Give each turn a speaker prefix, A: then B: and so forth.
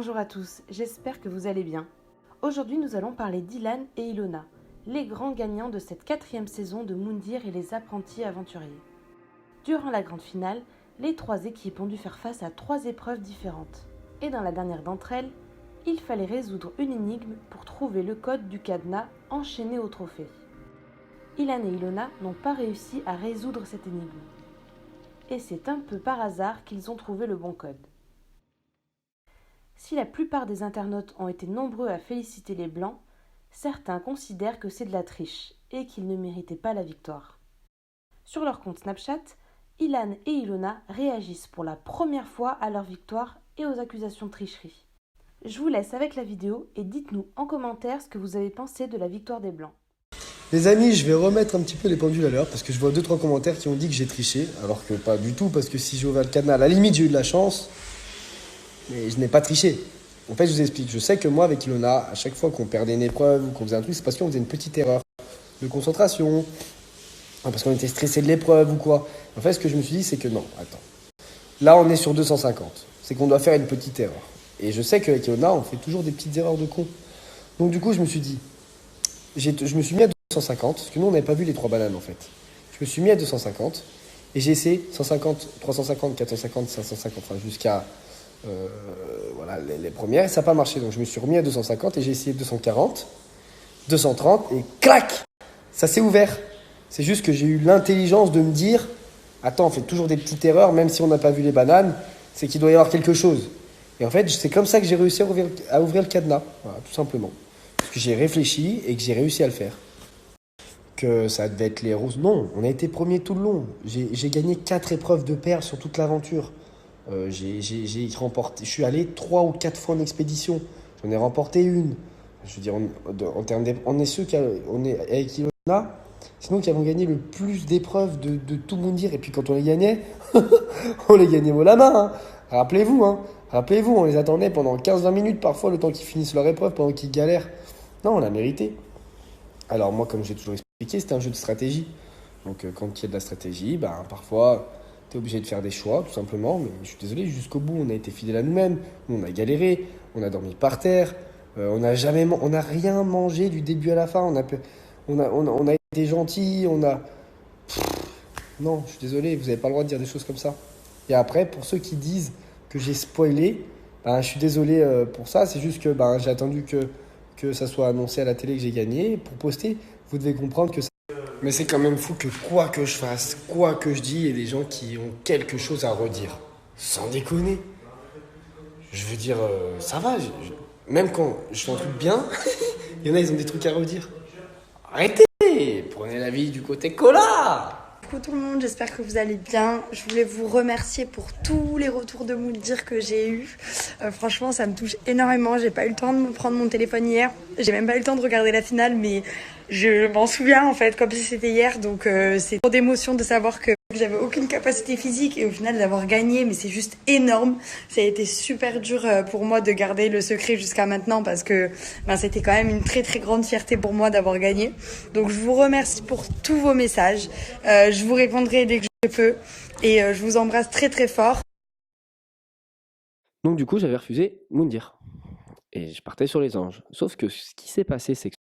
A: Bonjour à tous, j'espère que vous allez bien. Aujourd'hui nous allons parler d'Ilan et Ilona, les grands gagnants de cette 4e saison de Moundir et les apprentis aventuriers. Durant la grande finale, les 3 équipes ont dû faire face à 3 épreuves différentes. Et dans la dernière d'entre elles, il fallait résoudre une énigme pour trouver le code du cadenas enchaîné au trophée. Ilan et Ilona n'ont pas réussi à résoudre cette énigme. Et c'est un peu par hasard qu'ils ont trouvé le bon code. Si la plupart des internautes ont été nombreux à féliciter les Blancs, certains considèrent que c'est de la triche et qu'ils ne méritaient pas la victoire. Sur leur compte Snapchat, Ilan et Ilona réagissent pour la première fois à leur victoire et aux accusations de tricherie. Je vous laisse avec la vidéo et dites-nous en commentaire ce que vous avez pensé de la victoire des Blancs.
B: Les amis, je vais remettre un petit peu les pendules à l'heure parce que je vois 2-3 commentaires qui ont dit que j'ai triché, alors que pas du tout, parce que si j'ai ouvert le cadenas, à la limite j'ai eu de la chance, mais je n'ai pas triché. En fait, je vous explique, je sais que moi avec Ilona, à chaque fois qu'on perdait une épreuve ou qu'on faisait un truc, c'est parce qu'on faisait une petite erreur de concentration, parce qu'on était stressé de l'épreuve ou quoi. En fait, ce que je me suis dit, c'est que non, attends. Là, on est sur 250, c'est qu'on doit faire une petite erreur. Et je sais qu'avec Ilona, on fait toujours des petites erreurs de con. Donc du coup, je me suis dit, je me suis mis à 250, parce que nous, on n'avait pas vu les 3 bananes en fait. Je me suis mis à 250 et j'ai essayé 150, 350, 450, 550, enfin jusqu'à voilà, les premières, et ça n'a pas marché. Donc je me suis remis à 250 et j'ai essayé 240, 230 et clac, ça s'est ouvert. C'est juste que j'ai eu l'intelligence de me dire, attends, on fait toujours des petites erreurs, même si on n'a pas vu les bananes, c'est qu'il doit y avoir quelque chose. Et en fait, c'est comme ça que j'ai réussi à ouvrir le cadenas, voilà, tout simplement. Parce que j'ai réfléchi et que j'ai réussi à le faire. Que ça devait être les roses. Non, on a été premier tout le long. J'ai gagné 4 épreuves de paire sur toute l'aventure. J'ai remporté. Je suis allé 3 ou 4 fois en expédition. J'en ai remporté une. Je veux dire, en termes on est ceux qui on est avec Ilona, sinon qui avons gagné le plus d'épreuves de tout Moundir. Et puis quand on les gagnait, on les gagnait haut la main. Hein. Rappelez-vous, on les attendait pendant 15-20 minutes parfois, le temps qu'ils finissent leur épreuve, pendant qu'ils galèrent. Non, on l'a mérité. Alors moi, comme j'ai toujours expliqué, c'était un jeu de stratégie. Donc quand il y a de la stratégie, parfois, tu es obligé de faire des choix, tout simplement. Mais je suis désolé, jusqu'au bout, on a été fidèles à nous-mêmes. Nous, on a galéré, on a dormi par terre. On n'a rien mangé du début à la fin. On a été gentils, Non, je suis désolé, vous n'avez pas le droit de dire des choses comme ça. Et après, pour ceux qui disent que j'ai spoilé, je suis désolé pour ça. C'est juste que j'ai attendu que ça soit annoncé à la télé que j'ai gagné pour poster. Vous devez comprendre que ça... Mais c'est quand même fou que quoi que je fasse, quoi que je dise, il y ait des gens qui ont quelque chose à redire. Sans déconner. Je veux dire, ça va. Même quand je fais un truc bien, il y en a, ils ont des trucs à redire. Arrêtez! Prenez la vie du côté cola!
C: Coucou tout le monde, j'espère que vous allez bien. Je voulais vous remercier pour tous les retours de Moundir que j'ai eu. Franchement, ça me touche énormément. J'ai pas eu le temps de me prendre mon téléphone hier. J'ai même pas eu le temps de regarder la finale, mais je m'en souviens en fait, comme si c'était hier. Donc c'est trop d'émotion de savoir que j'avais aucune capacité physique et au final d'avoir gagné, mais c'est juste énorme. Ça a été super dur pour moi de garder le secret jusqu'à maintenant parce que c'était quand même une très très grande fierté pour moi d'avoir gagné. Donc je vous remercie pour tous vos messages. Je vous répondrai dès que je peux et je vous embrasse très très fort.
D: Donc du coup, j'avais refusé Moundir. Et je partais sur les anges. Sauf que ce qui s'est passé, c'est que